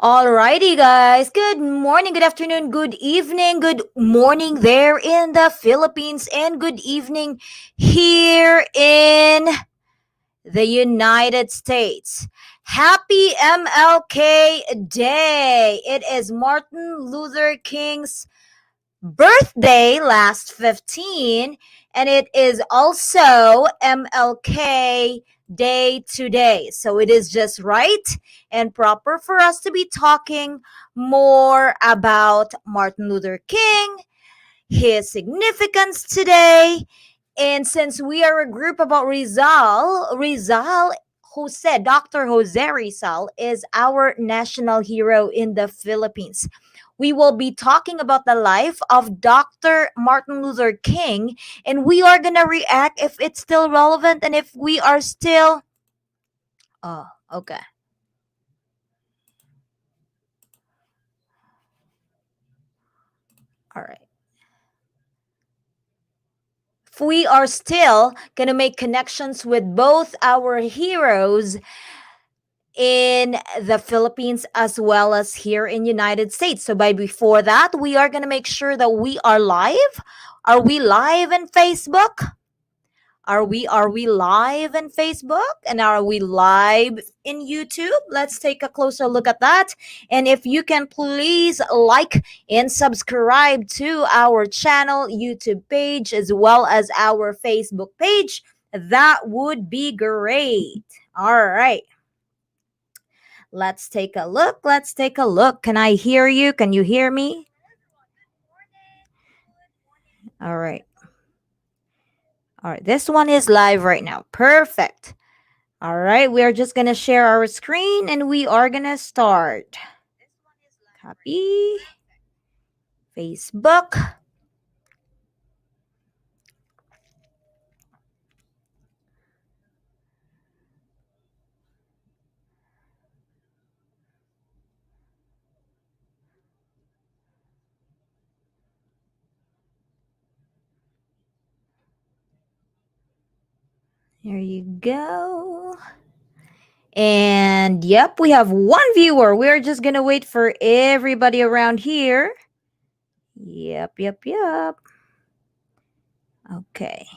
Alrighty, guys. Good morning, good afternoon, good evening, good morning there in the Philippines, and good evening here in the United States. Happy MLK Day! It is Martin Luther King's birthday last 15, and it is also MLK Day today. So it is just right and proper for us to be talking more about Martin Luther King, his significance today. And since we are a group about Rizal Dr. Jose Rizal is our national hero in the Philippines. We will be talking about the life of Dr. Martin Luther King, and we are going to react if it's still relevant and if we are still. Oh, okay. All right. If we are still going to make connections with both our heroes in the Philippines as well as here in United States. So by before that, we are going to make sure that we are live. Are we live in Facebook? Are we live in Facebook, and are we live in YouTube? Let's take a closer look at that. And if you can please like and subscribe to our channel, YouTube page, as well as our Facebook page, that would be great. All right. Let's take a look. Let's take a look. Can I hear you? Can you hear me? All right. All right. This one is live right now. Perfect. All right. We are just going to share our screen and we are going to start. Copy. Facebook. There you go. And yep, we have one viewer. We're just going to wait for everybody around here. Yep, yep, yep. Okay.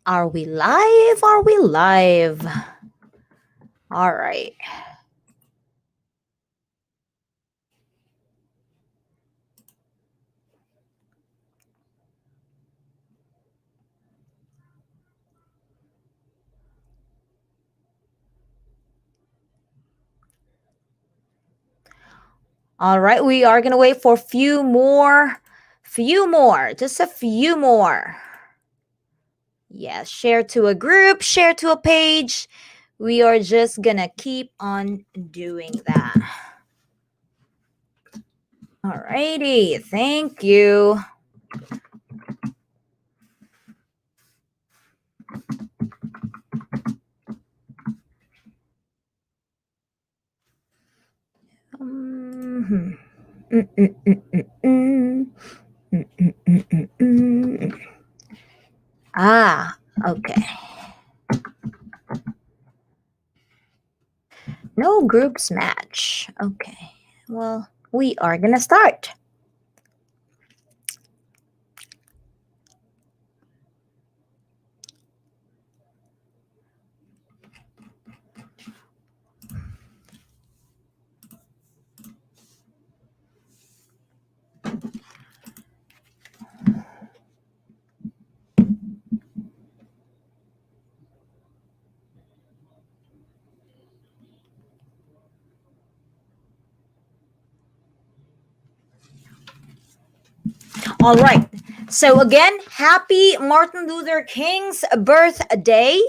Are we live? Are we live? All right. All right, we are going to wait for just a few more. Yeah, share to a group, share to a page. We are just going to keep on doing that. All righty, thank you. Mhm. Mm, mm, mm, mm, mm. Mm, mm, mm, mm, mm. Ah, okay. No groups match. Okay. Well, we are going to start. All right. So again, happy Martin Luther King's birthday.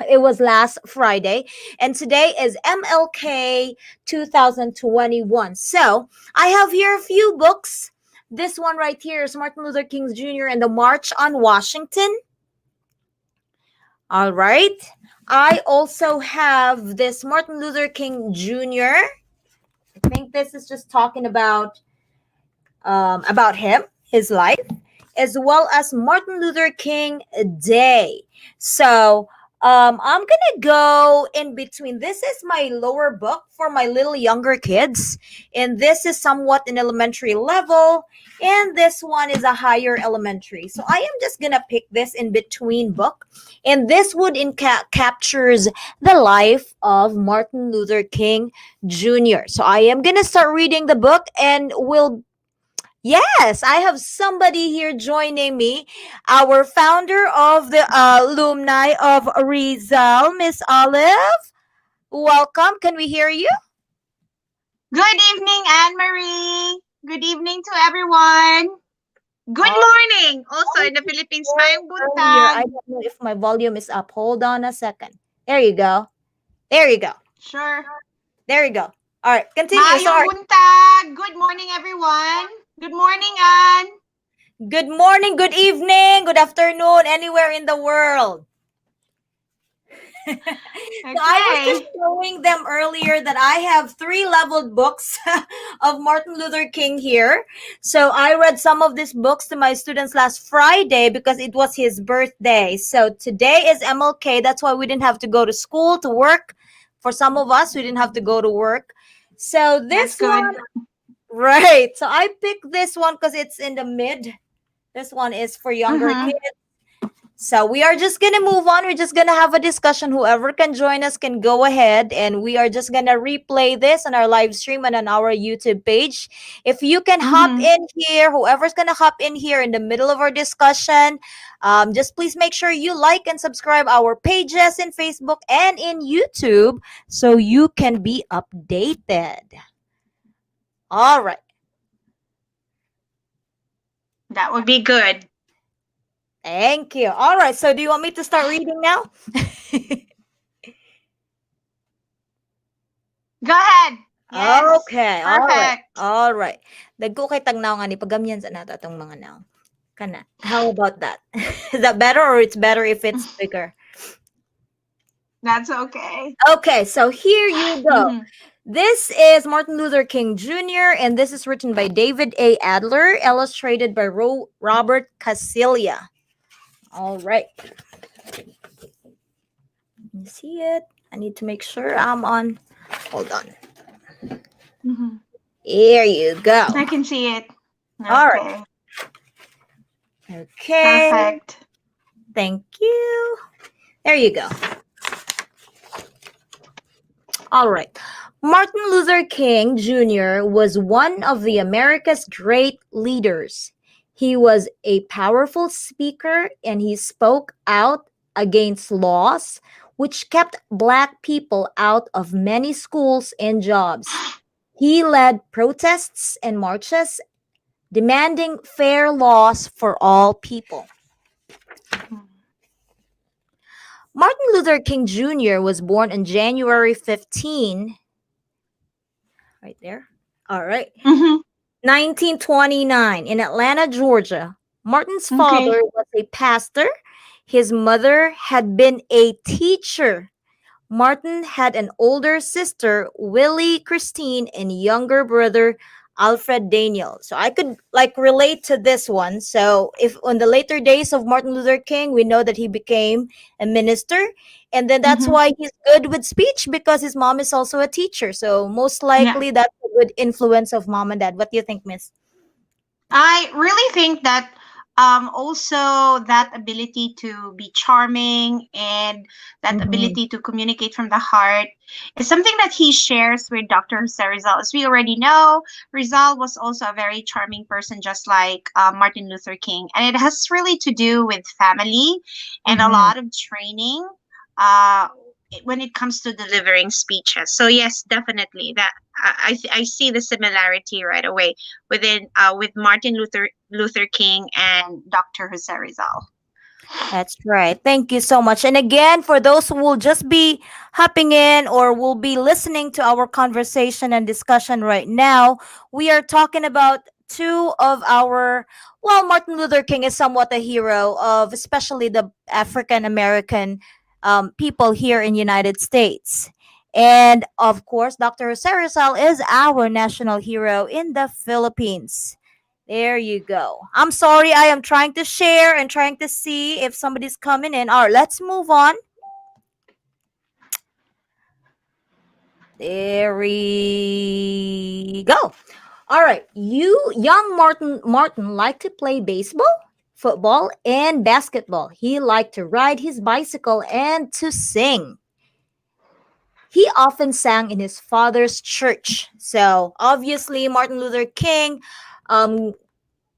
It was last Friday, and today is MLK 2021. So I have here a few books. This one right here is Martin Luther King Jr. and the March on Washington. All right. I also have this Martin Luther King Jr. I think this is just talking about him, his life, as well as Martin Luther King Day. So I'm gonna go in between. This is my lower book for my little younger kids, and this is somewhat an elementary level, and this one is a higher elementary. So I am just gonna pick this in between book, and this would captures the life of Martin Luther King Jr. So I am gonna start reading the book, and we'll Yes, I have somebody here joining me, our founder of the alumni of Rizal, Miss Olive. Welcome. Can we hear you? Good evening, Anne Marie. Good evening to everyone. Good Oh, morning. Also in the Philippines, Mayang earlier. I buntag. don't know if my volume is up. Hold on a second. There you go. There you go. Sure. There you go. All right, continue. Mayong Sorry. buntag. Good morning, everyone. Good morning, Anne. Good morning, good evening, good afternoon, anywhere in the world. So I was just Okay. showing them earlier that I have three leveled books of Martin Luther King here. So I read some of these books to my students last Friday because it was his birthday. So today is MLK. That's why we didn't have to go to school to work. For some of us, we didn't have to go to work. So That's this good. one, right. So I picked this one because it's in the mid. This one is for younger Mm-hmm. kids. So we are just gonna move on. We're just gonna have a discussion. Whoever can join us can go ahead, and we are just gonna replay this on our live stream and on our YouTube page. If you can hop Mm-hmm. in here, whoever's gonna hop in here in the middle of our discussion, just please make sure you like and subscribe our pages in Facebook and in YouTube so you can be updated. All right. That would be good. Thank you. All right. So do you want me to start reading now? Go ahead. Yes. Okay, all right. Perfect. All right. Dagko kay tagnaw nga ni pagamyan sa nato atong mga now. Kana. How about that? Is that better or it's better if it's bigger? That's okay. Okay, so here you go. Mm-hmm. This is Martin Luther King Jr. and this is written by David A. Adler, illustrated by Robert Casilia. All right. You see it? I need to make sure I'm on. Hold on. Mm-hmm. Here you go. I can see it. All right. Okay. Okay. Perfect. Thank you. There you go. All right. Martin Luther King Jr. was one of the America's great leaders. He was a powerful speaker and he spoke out against laws which kept black people out of many schools and jobs. He led protests and marches demanding fair laws for all people. Martin Luther King Jr. was born on January 15, right there. All right. Mm-hmm. 1929 in Atlanta, Georgia. Martin's Okay. father was a pastor. His mother had been a teacher. Martin had an older sister, Willie Christine, and younger brother, Alfred Daniel. So I could like relate to this one. So if on the later days of Martin Luther King, we know that he became a minister, and then that's Mm-hmm. why he's good with speech because his mom is also a teacher. So most Yeah. likely that's a good influence of mom and dad. What do you think, Miss? I really think that also that ability to be charming and that Mm-hmm. ability to communicate from the heart is something that he shares with Dr. Jose Rizal. As we already know, Rizal was also a very charming person, just like Martin Luther King. And it has really to do with family and a Mm-hmm. lot of training. Uh, when it comes to delivering speeches. So yes, definitely that I see the similarity right away within with Martin Luther King and Dr. Jose Rizal. That's right. Thank you so much. And again, for those who will just be hopping in or will be listening to our conversation and discussion right now, we are talking about two of our, well, Martin Luther King is somewhat a hero of especially the African American people here in United States. And of course, Dr. Jose Rizal is our national hero in the Philippines. There you go. I'm sorry, I am trying to share and trying to see if somebody's coming in. All right, let's move on. There we go. All right, you young Martin liked to play baseball, football, and basketball. He liked to ride his bicycle and to sing. He often sang in his father's church. So obviously, Martin Luther King, um,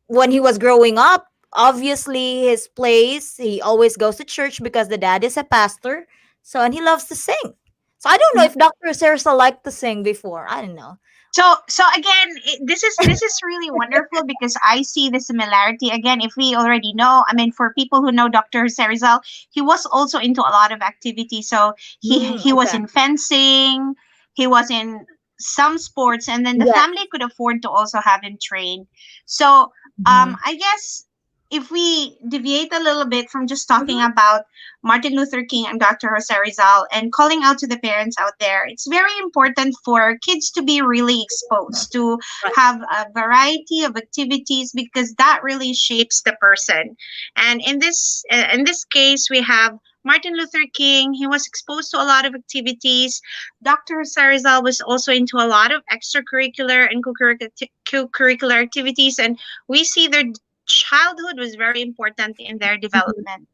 when he was growing up, obviously his place, he always goes to church because the dad is a pastor. So, and he loves to sing. So, I don't know if Dr. Sarasa liked to sing before. I don't know. So again, this is really wonderful because I see the similarity. Again, if we already know, I mean, for people who know Dr. Serizal, he was also into a lot of activities. So he was Okay. in fencing, he was in some sports, and then the Yeah. family could afford to also have him trained. So Mhm. I guess if we deviate a little bit from just talking Mhm. about Martin Luther King and Dr. Jose Rizal and calling out to the parents out there, it's very important for kids to be really exposed, to Right. have a variety of activities because that really shapes the person. And in this case, we have Martin Luther King. He was exposed to a lot of activities. Dr. Jose Rizal was also into a lot of extracurricular and co-curricular activities, and we see their childhood was very important in their development.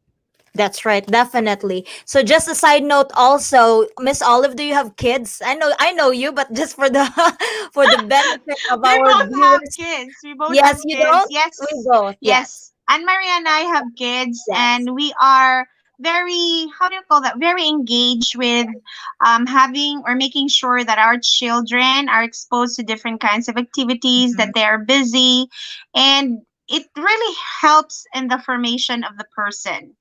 That's right, definitely. So just a side note also, Miss Olive, do you have kids? I know you, but just for the for the benefit of We our both have viewers. kids. We both Yes, have you kids. don't? We Yes. both, yes. Yes. And Maria and I have kids, Yes. and we are very, how do you call that? Very engaged with having or making sure that our children are exposed to different kinds of activities, that Mhm. they are busy, and it really helps in the formation of the person.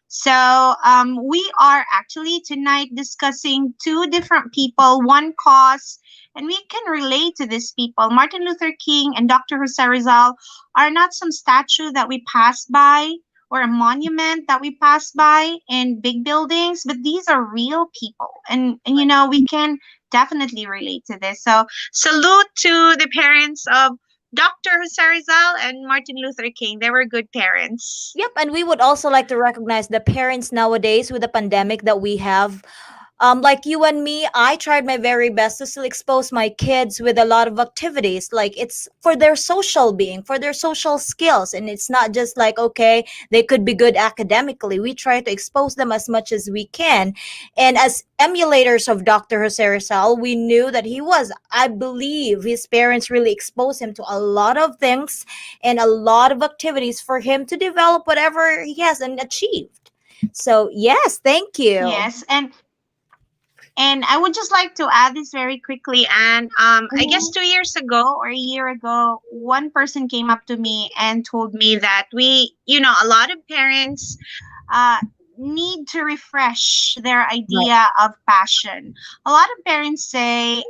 So, we are actually tonight discussing two different people, one cause, and we can relate to these people. Martin Luther King and Dr. Jose Rizal are not some statue that we pass by or a monument that we pass by in big buildings, but these are real people. And we can definitely relate to this. So, salute to the parents of Dr. Jose Rizal and Martin Luther King. They were good parents. Yep, and we would also like to recognize the parents nowadays with the pandemic that we have. Like you and me, I tried my very best to still expose my kids with a lot of activities. Like it's for their social being, for their social skills. And it's not just like, okay, they could be good academically. We try to expose them as much as we can. And as emulators of Dr. Jose Rizal, we knew that he was, I believe, his parents really exposed him to a lot of things and a lot of activities for him to develop whatever he has and achieved. So, yes, thank you. Yes, and I would just like to add this very quickly. And I guess 2 years ago or a year ago, one person came up to me and told me that a lot of parents uh, need to refresh their Right. idea of passion. A lot of parents say,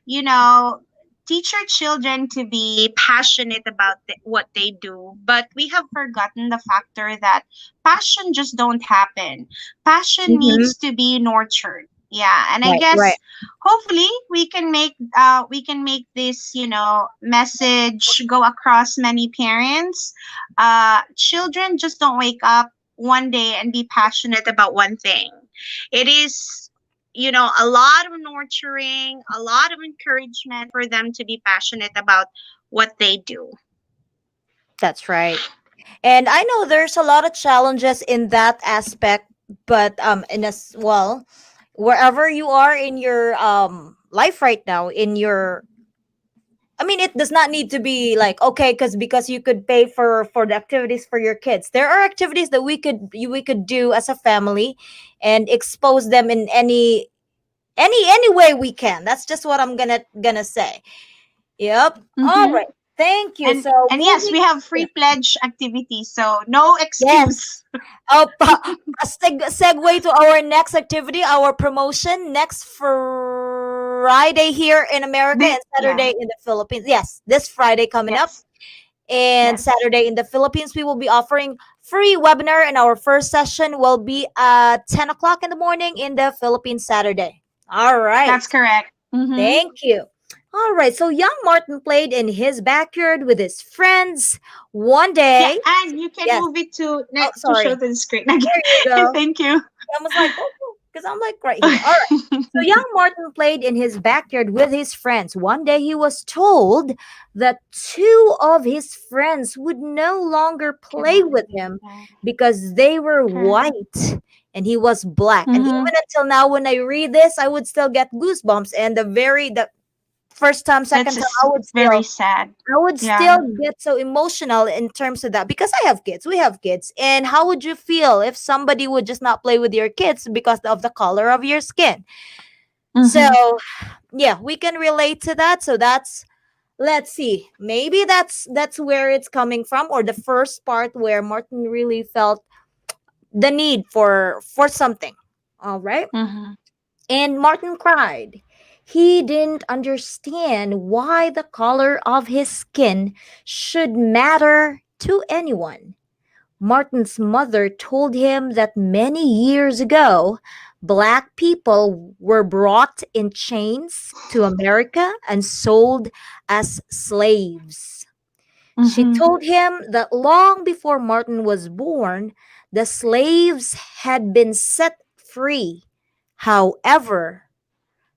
you know, teach your children to be passionate about what they do, but we have forgotten the factor that passion just don't happen. Passion Mhm. needs to be nurtured. Yeah, and I Right, right. guess hopefully we can make this message go across many parents. Children just don't wake up one day and be passionate about one thing. It is a lot of nurturing, a lot of encouragement for them to be passionate about what they do. That's right. And I know there's a lot of challenges in that aspect, but in as well, wherever you are in your life right now, in your I mean, it does not need to be like okay, because you could pay for the activities for your kids. There are activities that we could do as a family, and expose them in any way we can. That's just what I'm gonna say. Yep. All Mm-hmm. right. Thank you. So And yes, we moving. have free pledge activities, so no Yes. excuse. A segue to our next activity, our promotion next Friday here in America and Yeah. Saturday in the Philippines. Yes, this Friday coming up Yes. and Yes. Saturday in the Philippines, we will be offering free webinar, and our first session will be at 10 o'clock in the morning in the Philippines Saturday. All right. That's correct. Mm-hmm. Thank you. All right. So young Martin played in his backyard with his friends one Yeah, day. and you can Yes. move it Oh, to sorry. show to the screen There you again. go. Thank you. I was like, oh, because I'm like right here. All right. So young Martin played in his backyard with his friends. One day he was told that two of his friends would no longer play Cannot with be him that. because they were Correct. white and he was black. And Mm-hmm. even until now, when I read this, I would still get goosebumps. And the first time, That's second time, just very sad. I would still Yeah. get so emotional in terms of that because I have kids. We have kids. And how would you feel if somebody would just not play with your kids because of the color of your skin? So, Mm-hmm. yeah, we can relate to that. So that's let's see. Maybe that's where it's coming from, or the first part where Martin really felt the need for something. All right? Mm-hmm. And Martin cried. He didn't understand why the color of his skin should matter to anyone. Martin's mother told him that many years ago, black people were brought in chains to America and sold as slaves. She Mm-hmm. told him that long before Martin was born, the slaves had been set free. However,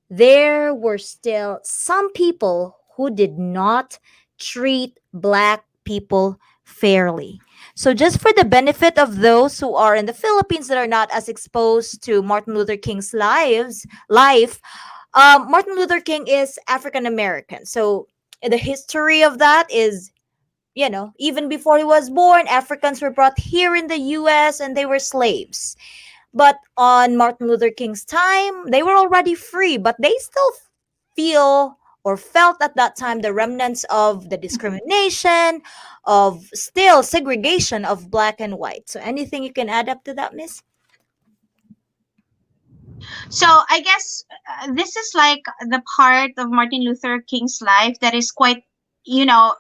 there were still some people who did not treat black people fairly. So, just for the benefit of those who are in the Philippines that are not as exposed to Martin Luther King's life, Martin Luther King is African American. So, the history of that is, even before he was born, Africans were brought here in the US and they were slaves. But on Martin Luther King's time, they were already free, but they still feel or felt at that time the remnants of the discrimination, of still segregation of black and white. So anything you can add up to that, Miss? So I guess this is like the part of Martin Luther King's life that is quite, you know,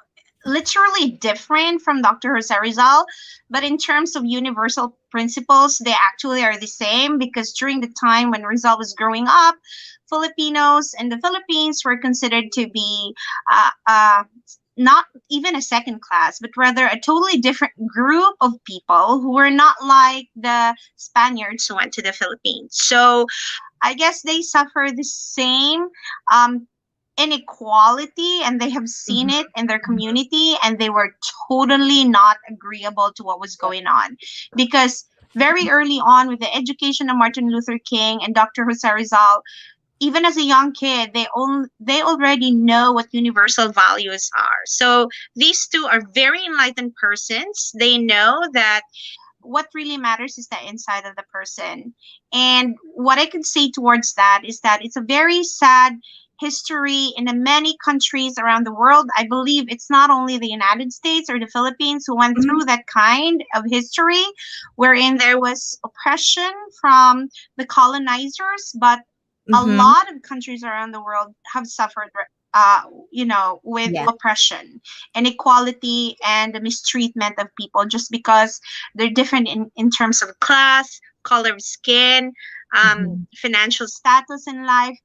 literally different from Dr. Jose Rizal. But in terms of universal principles, they actually are the same because during the time when Rizal was growing up, Filipinos in the Philippines were considered to be not even a second class, but rather a totally different group of people who were not like the Spaniards who went to the Philippines. So I guess they suffer the same um, inequality and they have seen Mhm. it in their community and they were totally not agreeable to what was going on. Because very early on, with the education of Martin Luther King and Dr. Jose Rizal, even as a young kid, they already know what universal values are. So these two are very enlightened persons. They know that what really matters is the inside of the person. And what I could say towards that is that it's a very sad history in the many countries around the world. I believe it's not only the United States or the Philippines who went Mhm. through that kind of history wherein there was oppression from the colonizers, but a Mhm. lot of countries around the world have suffered with Yeah. oppression, inequality, and the mistreatment of people just because they're different in terms of class, color of skin, Mhm. financial status in life.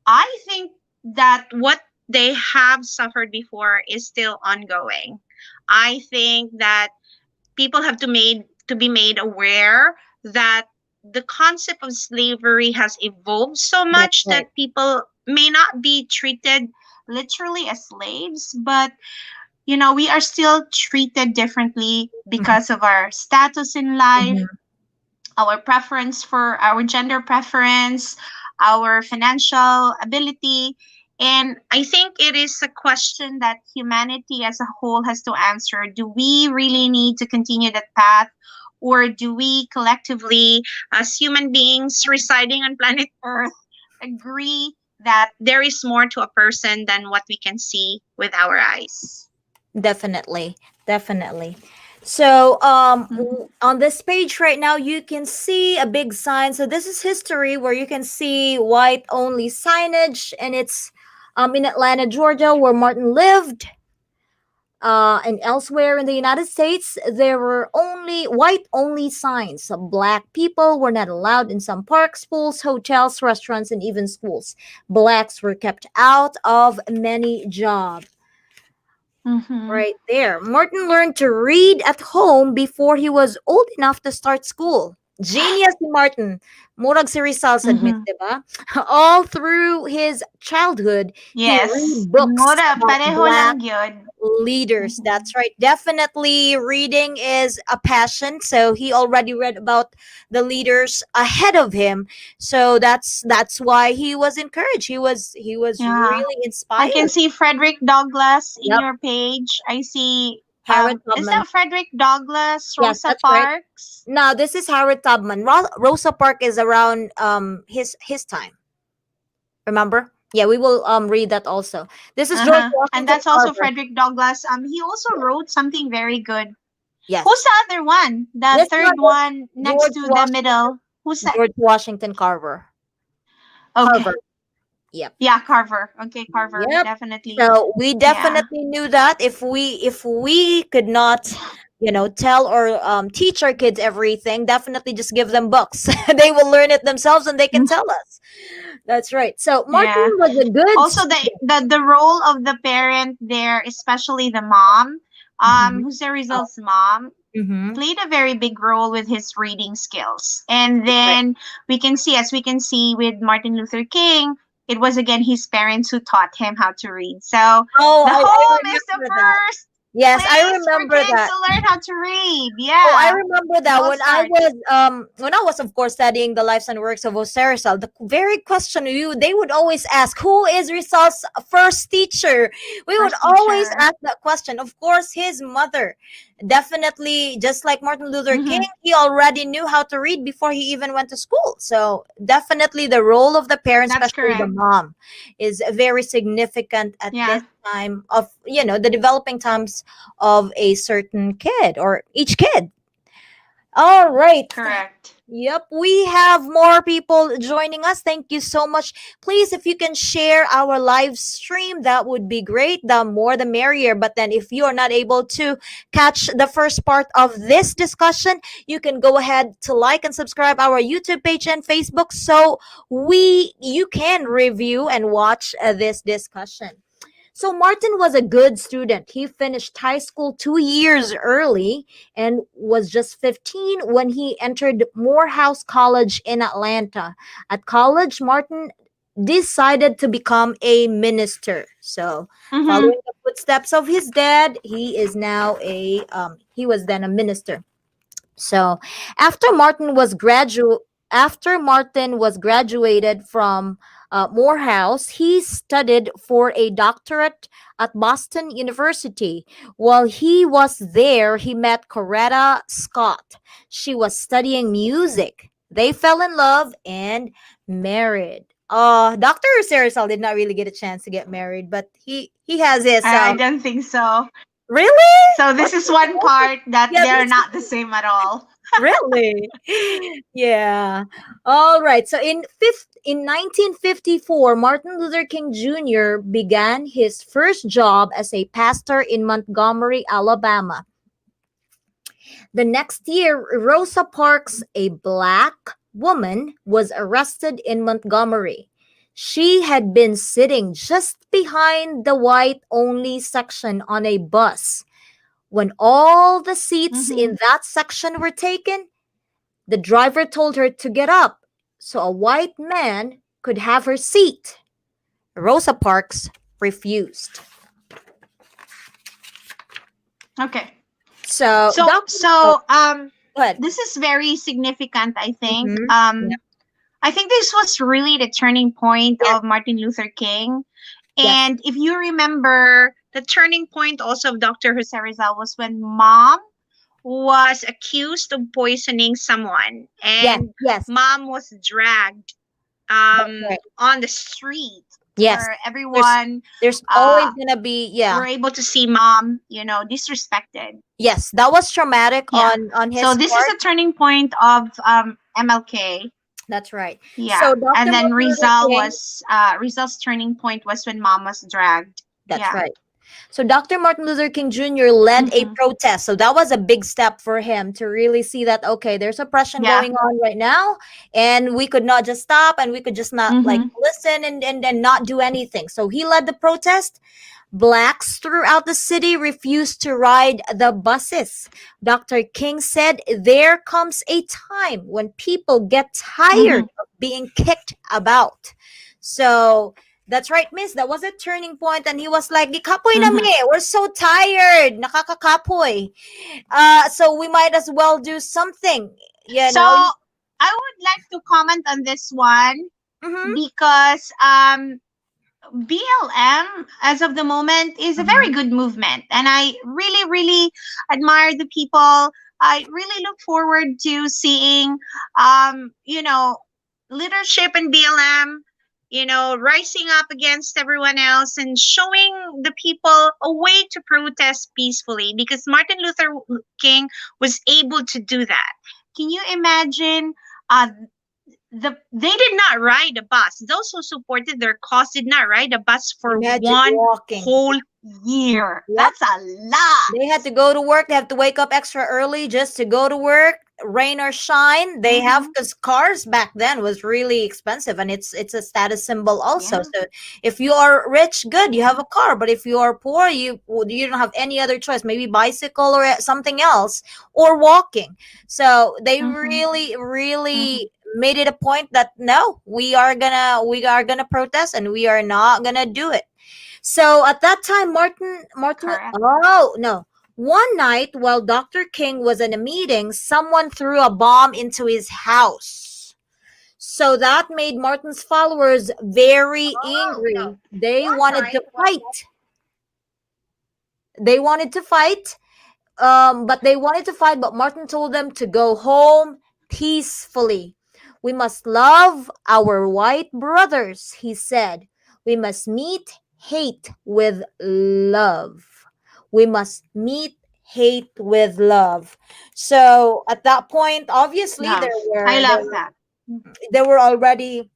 I think that what they have suffered before is still ongoing. I think that people have to be made aware that the concept of slavery has evolved so That's much right. that people may not be treated literally as slaves, but we are still treated differently Mhm. because of our status in life, Mhm. our preference for our gender preference, our financial ability. And I think it is a question that humanity as a whole has to answer. Do we really need to continue that path? Or do we collectively, as human beings residing on planet Earth, agree that there is more to a person than what we can see with our eyes? Definitely, definitely. So, Mhm. on this page right now, you can see a big sign. So this is history where you can see white only signage, and it's in Atlanta, Georgia, where Martin lived. And elsewhere in the United States, there were only white only signs. So black people were not allowed in some parks, pools, hotels, restaurants, and even schools. Blacks were kept out of many jobs. Mhm. Right there. Martin learned to read at home before he was old enough to start school. Genius si Martin. Murag si Rizal admit, Mhm. diba? All through his childhood, he Yes. read books Mura, about pareho black lang yun. leaders. Mhm. That's right. Definitely reading is a passion. So he already read about the leaders ahead of him. So that's why he was encouraged. He was Yeah. really I can inspired. see Frederick Douglass in Yep. your page. I see Harriet is Tubman. that Frederick Douglass, Yes, Rosa that's right. Parks? Now this is Harriet Tubman. Rosa Park is around his time. Remember? Yeah, we will read that also. This is George Uh-huh. And Washington that's also Carver. Frederick Douglass. He also wrote something very good. Who's Yes. the other one? The This one third is one next George to the Washington middle. Who's that? George Washington Carver. Carver. Okay. Yep. Yeah, Carver. Okay, Carver. Yep. Definitely. So we Yeah. definitely knew that if we could not, tell or teach our kids everything, definitely just give them books. They will learn it themselves and they can tell us. That's right. So Martin Yeah. was a good Also student. the role of the parent there, especially the mom, Mhm. Jose Oh, Rizal's mom, mhm. played a very big role with his reading skills. And Right. then we can see with Martin Luther King, it was again his parents who taught him how to read. So Oh, the I home is the remember that. first Yes, I place for remember kids that. to learn how to read. Oh, I Yeah. remember It that all starts. when I was of course studying the lives and works of Jose Rizal, the very question they would always ask, who is Rizal's first teacher? We would First always teacher. ask that question. Of course, his mother. Definitely, just like Martin Luther King, Mm-hmm. he already knew how to read before he even went to school. So definitely the role of the parent, That's especially the correct. mom, is very significant at Yeah. this time of the developing times of a certain kid or each kid. All right. Correct. Yep, we have more people joining us. Thank you so much. Please, if you can share our live stream, that would be great. The more the merrier. But then, if you are not able to catch the first part of this discussion, you can go ahead to like and subscribe our YouTube page and Facebook so you can review and watch this discussion. So Martin was a good student. He finished high school 2 years early and was just 15 when he entered Morehouse College in Atlanta. At college, Martin decided to become a minister. So, Mm-hmm. following the footsteps of his dad, he was then a minister. So after Martin was graduated from Morehouse, he studied for a doctorate at Boston University. While he was there, he met Coretta Scott. She was studying music. They fell in love and married. Dr. Sarasol did not really get a chance to get married, but he has his I don't think so. really. So this is one part that Yeah, they're this not the same at all. really? Yeah. All right. So in 1954, Martin Luther King Jr. began his first job as a pastor in Montgomery, Alabama. The next year, Rosa Parks, a black woman, was arrested in Montgomery. She had been sitting just behind the white only section on a bus. When all the seats Mm-hmm. in that section were taken, the driver told her to get up so a white man could have her seat. Rosa Parks refused. Okay. So, So Dr. Oh, so go ahead. this is very significant, I think. Yeah. I think this was really the turning point Yes. of Martin Luther King. Yes. And if you remember, the turning point also of Dr. Jose Rizal was when mom was accused of poisoning someone, Yes. and Yes. mom was dragged That's right. on the street Yes. where There's everyone there's uh, always gonna be, yeah. were able to see mom, disrespected. Yes, that was traumatic Yeah. on So his this is part. a turning point of MLK. That's right. Yeah. So And Dr. then Martin Luther King, Rizal's turning point was when mom was dragged. that's Yeah. right. So Dr. Martin Luther King Jr. led a Mm-hmm. protest. So that was a big step for him to really see that, okay, there's oppression Yeah. going on right now, and we could not just stop, and we could just not like Mm-hmm. listen and not do anything. So he led the protest. Blacks throughout the city refused to ride the buses. Dr. King said, there comes a time when people get Mm-hmm. tired of being kicked about. So that's right, miss. That was a turning point, and he was like, "Gikapoy na Mm-hmm. mi. We're so tired. Nakakakapoy. So we might as well do something, you So know." I would like to comment on this one Mm-hmm. because BLM, as of the moment, is a Mm-hmm. very good movement. And I really, really admire the people. I really look forward to seeing, leadership in BLM, rising up against everyone else and showing the people a way to protest peacefully because Martin Luther King was able to do that. Can you imagine? They did not ride a bus. Those who supported their cause did not ride a bus for Imagine one walking. whole year. Yep. That's a lot. They had to go to work. They have to wake up extra early just to go to work, rain or shine. They have, Mm-hmm. because cars back then was really expensive, and it's a status symbol also. Yeah. So if you are rich, good, you have a car. But if you are poor, you don't have any other choice. Maybe bicycle or something else, or walking. So they Mm-hmm. really, Mm-hmm. really made it a point that no, we are gonna protest, and we are not gonna do it. So at that time, Correct. oh no. One night while Dr. King was in a meeting, someone threw a bomb into his house. So that made Martin's followers very Oh no. angry. They One wanted to night. fight. They wanted to fight. But Martin told them to go home peacefully. We must love our white brothers, he said. We must meet hate with love. We must meet hate with love. So at that point, obviously Love. there I were love there, that. there were already,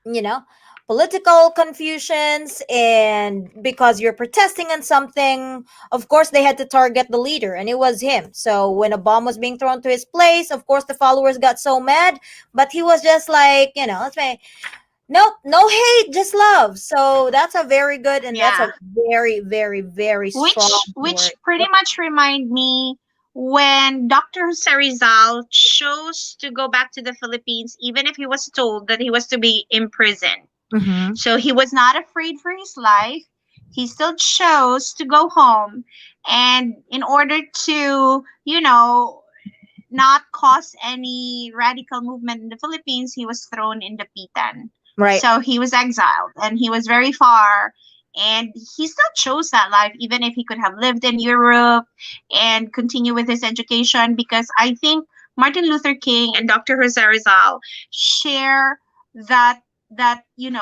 you know, political confusions, and because you're protesting on something, of course they had to target the leader, and it was him. So when a bomb was being thrown to his place, of course the followers got so mad, but he was just like, let's say, nope, no hate, just love. So that's a very good, and that's a Yeah. very, very, very strong Which word. pretty much remind me when Dr. Jose Rizal chose to go back to the Philippines, even if he was told that he was to be imprisoned. Mm-hmm. So he was not afraid for his life. He still chose to go home. And in order to, not cause any radical movement in the Philippines, he was thrown in the Pitan. Right. So he was exiled and he was very far. And he still chose that life, even if he could have lived in Europe and continue with his education, because I think Martin Luther King and Dr. Jose Rizal share that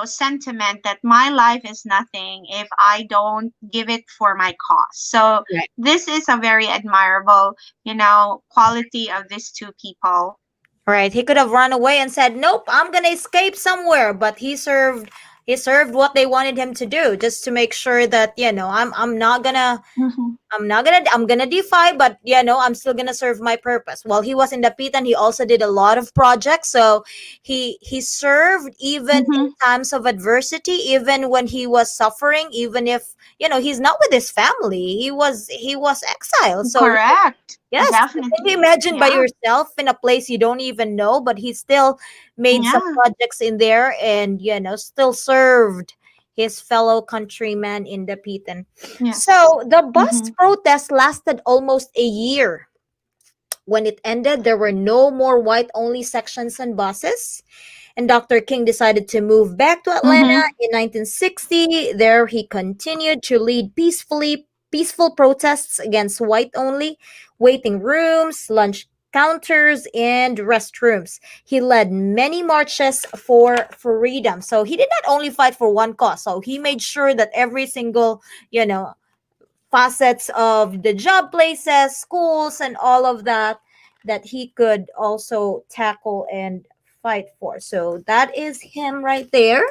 sentiment that my life is nothing if I don't give it for my cause. So Right. this is a very admirable quality of these two people. Right. He could have run away and said, "Nope, I'm gonna escape somewhere." But he served what they wanted him to do, just to make sure that I'm not gonna Mm-hmm. I'm gonna defy, but I'm still gonna serve my purpose. While he was in the pit, and he also did a lot of projects. So he served even in Mm-hmm. times of adversity, even when he was suffering, even if he's not with his family. He was exiled. So Correct. yes, can you Definitely. imagine by Yeah. yourself in a place you don't even know, but he still made some Yeah. projects in there, and still served his fellow countrymen in the Pitan. Yes. So the bus Mm-hmm. protest lasted almost a year. When it ended, there were no more white only sections on buses. And Dr. King decided to move back to Atlanta Mm-hmm. in 1960. There he continued to lead peaceful protests against white only waiting rooms, lunch counters, and restrooms. He led many marches for freedom. So he did not only fight for one cause. So he made sure that every single, you know, facets of the job places, schools, and all of that that he could also tackle and fight for. So that is him right there.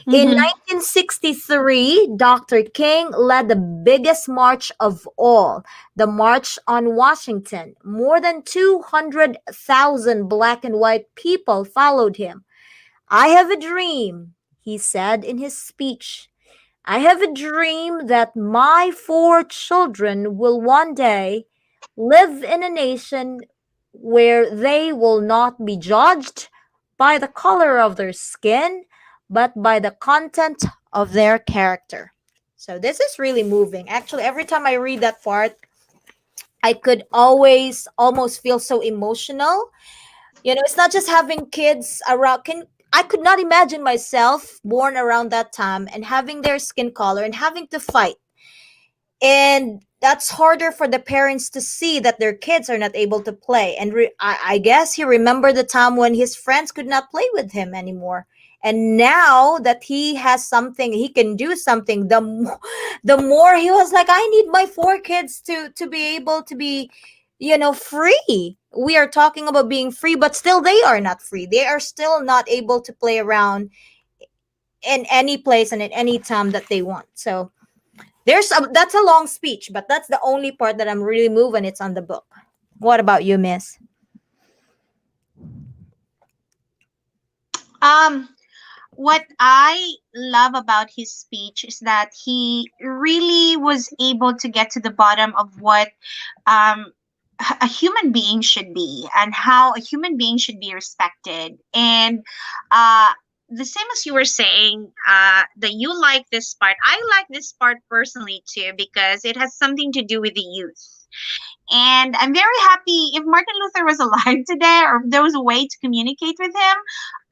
In Mm-hmm. 1963, Dr. King led the biggest march of all, the March on Washington. More than 200,000 black and white people followed him. I have a dream, he said in his speech. I have a dream that my four children will one day live in a nation where they will not be judged by the color of their skin, but by the content of their character. So this is really moving. Actually, every time I read that part, I could always almost feel so emotional. It's not just having kids around. I could not imagine myself born around that time and having their skin color and having to fight. And that's harder for the parents to see that their kids are not able to play. And I guess he remembered the time when his friends could not play with him anymore. And now that he has something, he can do something. The more he was like, I need my four kids to be able to be, free. We are talking about being free, but still they are not free. They are still not able to play around in any place and at any time that they want. So that's a long speech, but that's the only part that I'm really moving. It's on the book. What about you, Miss? Um, what I love about his speech is that he really was able to get to the bottom of what um, a human being should be and how a human being should be respected. And uh, the same as you were saying, that you like this part. I like this part personally too because it has something to do with the youth. And I'm very happy if Martin Luther was alive today or if there was a way to communicate with him.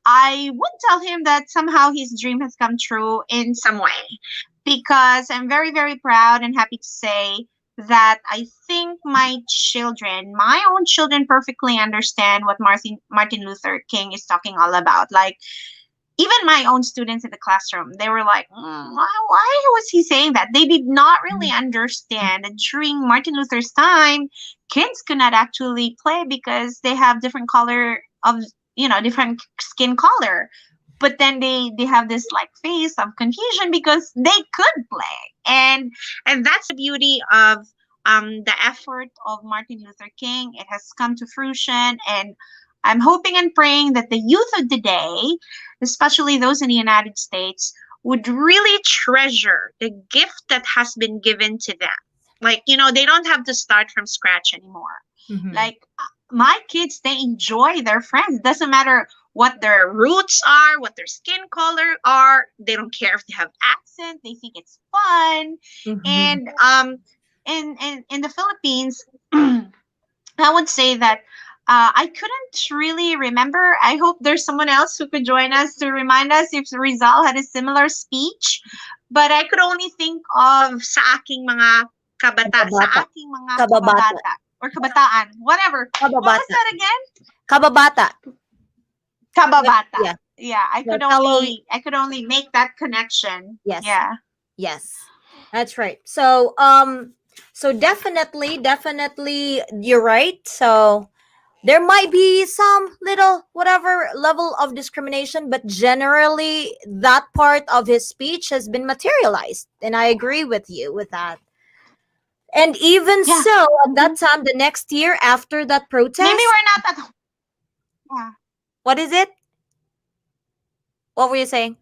I would tell him that somehow his dream has come true in some way because I'm very, very proud and happy to say that I think my own children, perfectly understand what Martin Luther King is talking all about. Like, even my own students in the classroom, they were like, why was he saying that? They did not really understand that during Martin Luther's time, kids could not actually play because they have different color of, different skin color. But then they have this like face of confusion because they could play. And that's the beauty of the effort of Martin Luther King. It has come to fruition, and I'm hoping and praying that the youth of today, especially those in the United States, would really treasure the gift that has been given to them. Like, they don't have to start from scratch anymore. Mm-hmm. Like, my kids, they enjoy their friends. Doesn't matter what their roots are, what their skin color are. They don't care if they have accent. They think it's fun. Mm-hmm. And in the Philippines, I would say that I couldn't really remember. I hope there's someone else who could join us to remind us if Rizal had a similar speech. But I could only think of sa Kababata. aking mga Kababata. kababata or kabataan, whatever. What was Kababata. that again? Kababata. Kababata. Yeah. Yeah, The fellow. I could only make that connection. Yes. Yeah. Yes. That's right. So definitely you're right. So there might be some little whatever level of discrimination, but generally that part of his speech has been materialized. And I agree with you with that. And even Yeah. so, at Hmm. that time, the next year after that Maybe protest, we're not at yeah. what is it? What were you saying?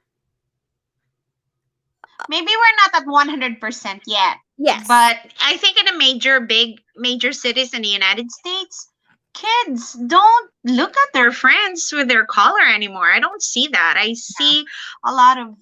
Maybe we're not at 100% yet, Yes. but I think in a major cities in the United States, kids don't look at their friends with their color anymore. I don't see that. I see a lot of,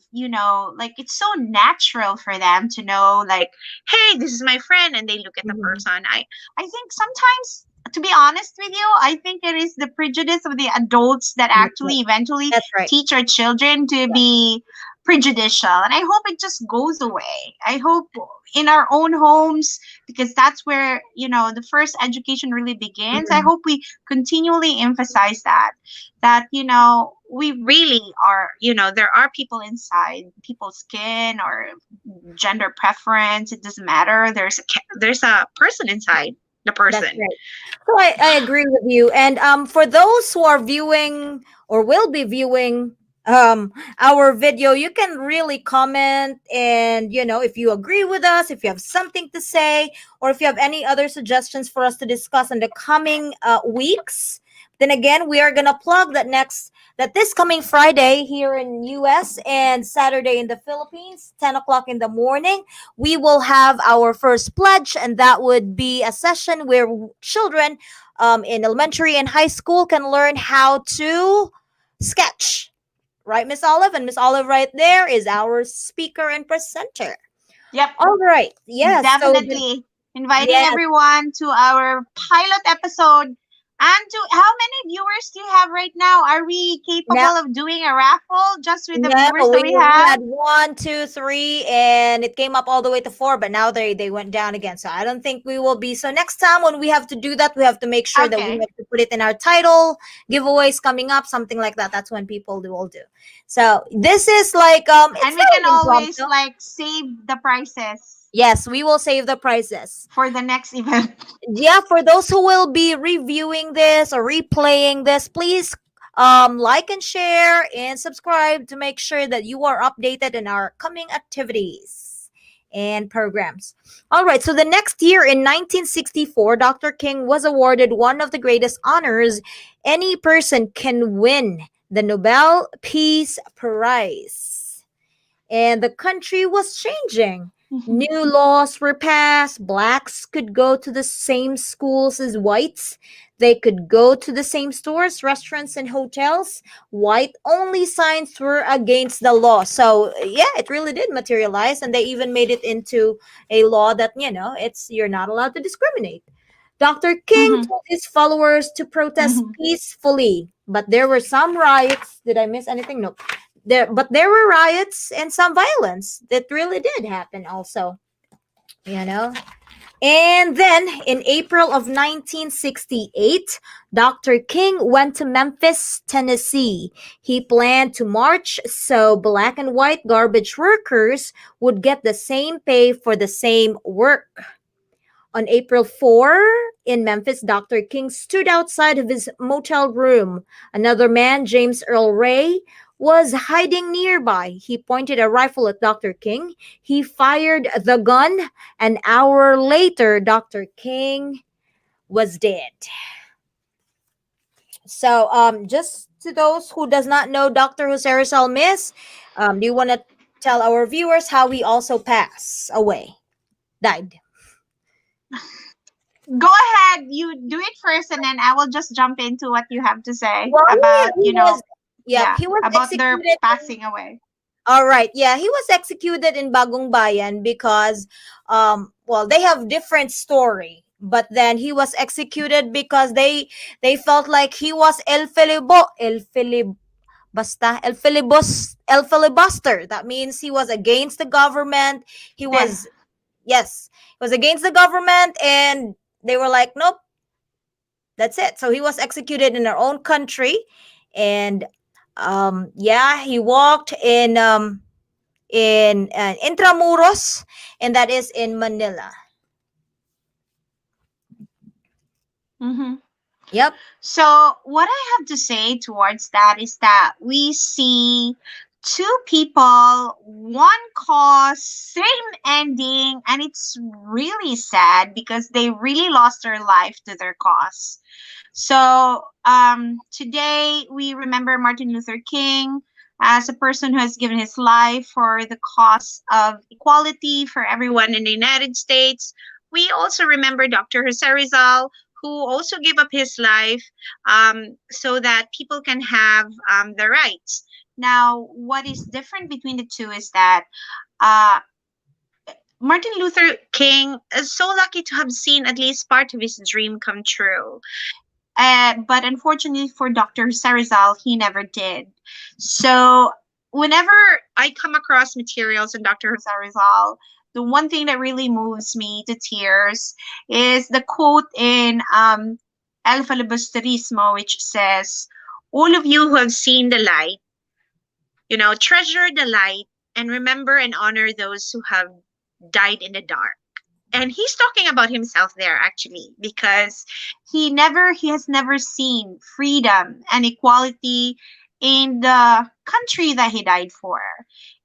like it's so natural for them to know like, hey, this is my friend, and they look at the Mhm. person. I think sometimes to be honest with you, I think it is the prejudice of the adults that That's right. actually eventually That's right. teach our children to Yeah. be prejudicial. And I hope it just goes away. I hope in our own homes, because that's where, the first education really begins. I Mhm. hope we continually emphasize that, we really are, there are people inside people's skin or gender preference. It doesn't matter. There's a person inside the That's person. right. So I agree with you. And for those who are viewing or will be viewing our video, you can really comment, and if you agree with us, if you have something to say, or if you have any other suggestions for us to discuss in the coming weeks. Then again, we are gonna plug that this coming Friday here in US and Saturday in the Philippines, 10 o'clock in the morning, we will have our first pledge, and that would be a session where children in elementary and high school can learn how to sketch. Right, Miss Olive? And Miss Olive right there is our speaker and presenter. Yep, All right. Yes. definitely. Inviting Yes. everyone to our pilot episode. And to how many viewers do you have right now? Are we capable Now, of doing a raffle just with the no, viewers that we we have? had one, two, three, and it came up all the way to four, but now they went down again. So I don't think we will be. So next time when we have to do that, we have to make sure that we Okay. have to put it in our title, giveaways coming up, something like that. That's when people will do. So this is like it's And we can very always impromptu. like save the prices Yes, we will save the prizes. for the next event. Yeah, for those who will be reviewing this or replaying this, please like and share and subscribe to make sure that you are updated in our coming activities and programs. All right, so the next year in 1964, Dr. King was awarded one of the greatest honors any person can win, the Nobel Peace Prize, and the country was changing. New laws were passed. Blacks could go to the same schools as whites. They could go to the same stores, restaurants, and hotels. White only signs were against the law. So, yeah, it really did materialize. And they even made it into a law that, you're not allowed to discriminate. Dr. King Mhm, told his followers to protest mhm. peacefully, but there were some riots. Did I miss anything? No, there were riots and some violence that really did happen also, you know and then in April of 1968, Dr. King went to Memphis, Tennessee. He planned to march so black and white garbage workers would get the same pay for the same work. On April 4, in Memphis, Dr. King stood outside of his motel room. Another man, James Earl Ray, was hiding nearby. He pointed a rifle at Dr. King. He fired the gun. An hour later, Dr. King was dead. So, just to those who does not know Dr. Jose Rizal Miss, do you want to tell our viewers how he also passed away, died? Go ahead, you do it first, and then I will just jump into what you have to say Well, about, he was, yep, yeah, he was about their executed. passing away. All right, yeah, he was executed in Bagong Bayan because, well, they have different story. But then he was executed because they felt like he was el filibuster. That means he was against the government. He Yeah. was, yes, he was against the government, and they were like, nope, that's it. So he was executed in our own country, and yeah, he walked in Intramuros, and that is in Manila. Mm-hmm. Yep. So, what I have to say towards that is that we see two people, one cause, same ending, and it's really sad because they really lost their life to their cause. So, today we remember Martin Luther King as a person who has given his life for the cause of equality for everyone in the United States. We also remember Dr. Jose Rizal, who also gave up his life so that people can have the rights. Now, what is different between the two is that uh, Martin Luther King is so lucky to have seen at least part of his dream come true. But unfortunately for Dr. Rizal, he never did. So whenever I come across materials in Dr. Rizal, the one thing that really moves me to tears is the quote in El Filibusterismo, which says, "All of you who have seen the light, treasure the light and remember and honor those who have died in the dark." And he's talking about himself there actually, because he has never seen freedom and equality in the country that he died for.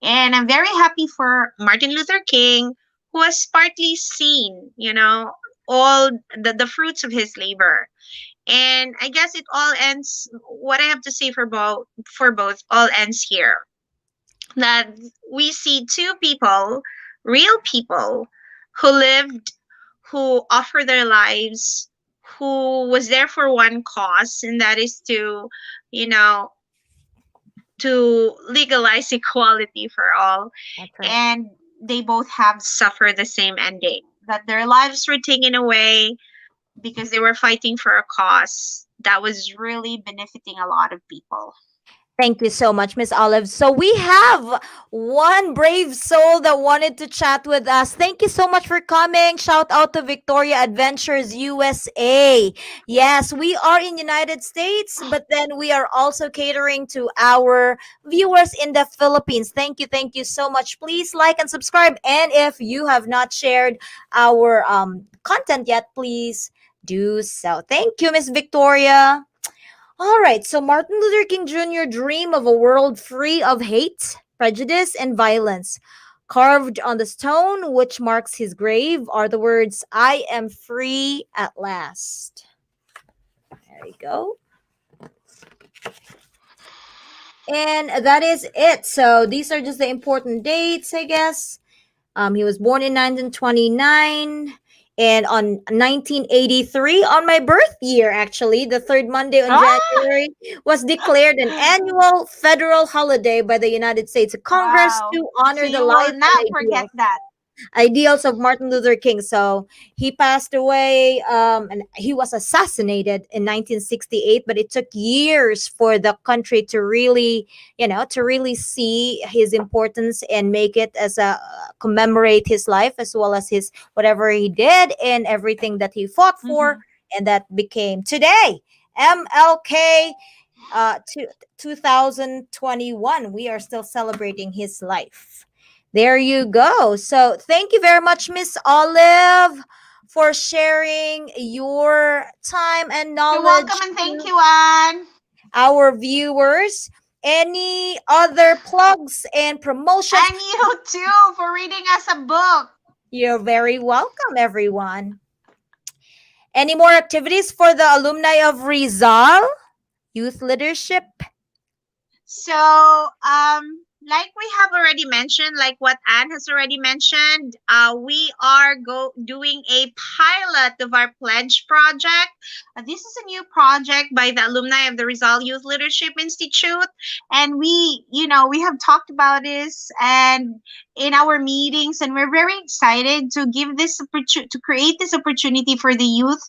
And I'm very happy for Martin Luther King, who has partly seen, all the fruits of his labor. And I guess it all ends, what I have to say for both all ends here, that we see two people, real people, who lived, who offered their lives, who was there for one cause, and that is you know, to legalize equality for all. That's right. And they both have suffered the same ending, that their lives were taken away because they were fighting for a cause that was really benefiting a lot of people. Thank you so much, Miss Olive. So we have one brave soul that wanted to chat with us. Thank you so much for coming. Shout out to Victoria Adventures USA. Yes, we are in United States, but then we are also catering to our viewers in the Philippines. Thank you so much. Please like and subscribe. And if you have not shared our content yet, please do so. Thank you, Miss Victoria. All right, so Martin Luther King Jr. dreamed of a world free of hate, prejudice, and violence. Carved on the stone which marks his grave are the words, "I am free at last." There you go. And that is it. So these are just the important dates, I guess. He was born in 1929. And on 1983, on my birth year, actually, the third Monday on Ah! January, was declared an annual federal holiday by the United States Congress Wow. to So honor the you will life and not forget that. ideals of Martin Luther King. So he passed away, and he was assassinated in 1968. But it took years for the country to really, to really see his importance and make it as a commemorate his life as well as his whatever he did and everything that he fought for, Hmm. and that became today MLK. 2021, we are still celebrating his life. There you go. So thank you very much, Miss Olive, for sharing your time and You're welcome knowledge and thank to you, Anne. our viewers. Any other plugs and promotions? And you too for reading us a book. You're very welcome, everyone. Any more activities for the alumni of Rizal? Youth leadership? So, like we have already mentioned, like what Anne has already mentioned, we are doing a pilot of our pledge project. This is a new project by the alumni of the Rizal Youth Leadership Institute, and we have talked about this and in our meetings, and we're very excited to give this to create this opportunity for the youth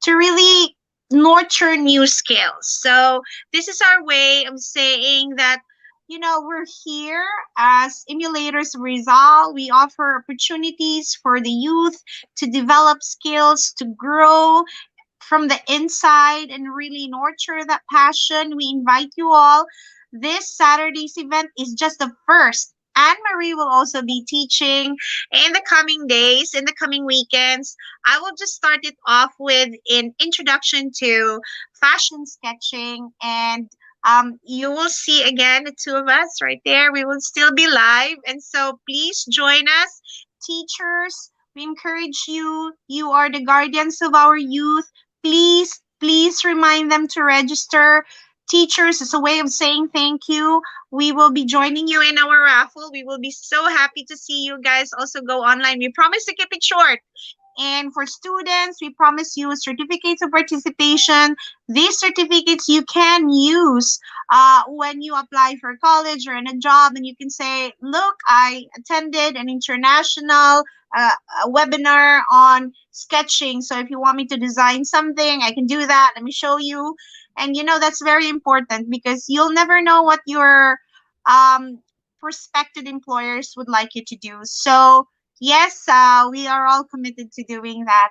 to really nurture new skills. So this is our way of saying that we're here as emulators of Rizal. We offer opportunities for the youth to develop skills, to grow from the inside and really nurture that passion. We invite you all. This Saturday's event is just the first. Anne Marie will also be teaching in the coming days, in the coming weekends. I will just start it off with an introduction to fashion sketching, and you will see again the two of us right there. We will still be live, and so please join us, teachers. We encourage you. You are the guardians of our youth. Please remind them to register. Teachers, as a way of saying thank you. We will be joining you in our raffle. We will be so happy to see you guys also go online. We promise to keep it short. And for students, we promise you certificates of participation. These certificates you can use when you apply for college or in a job, and you can say, look, I attended an international uh, webinar on sketching. So if you want me to design something, I can do that. Let me show you. And that's very important because you'll never know what your um, prospective employers would like you to do. So, yes, we are all committed to doing that.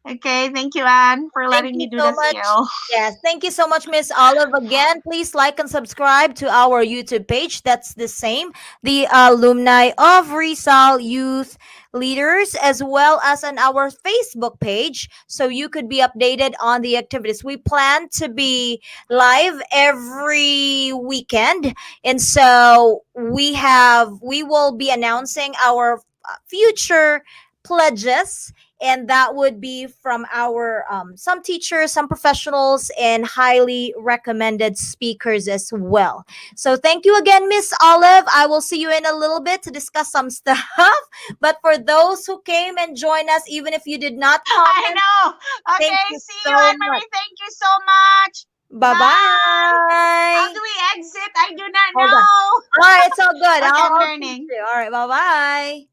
Okay, thank you, Anne, for Thank letting you me do so the much. skill. Yes, thank you so much, Miss Olive. Again, please like and subscribe to our YouTube page. That's the same, the Alumni of Rizal Youth Leaders, as well as on our Facebook page, so you could be updated on the activities. We plan to be live every weekend, and so we will be announcing our future pledges, and that would be from our some teachers, some professionals, and highly recommended speakers as well. So thank you again, Miss Olive. I will see you in a little bit to discuss some stuff. But for those who came and joined us, even if you did not I comment, know. thank Okay, you see you, so Anne much. Marie. Thank you so much. Bye Bye. How bye. do we exit? I do not Hold on. know. All right, it's all good. Okay, I'm I'll teach learning. you. All right, bye bye.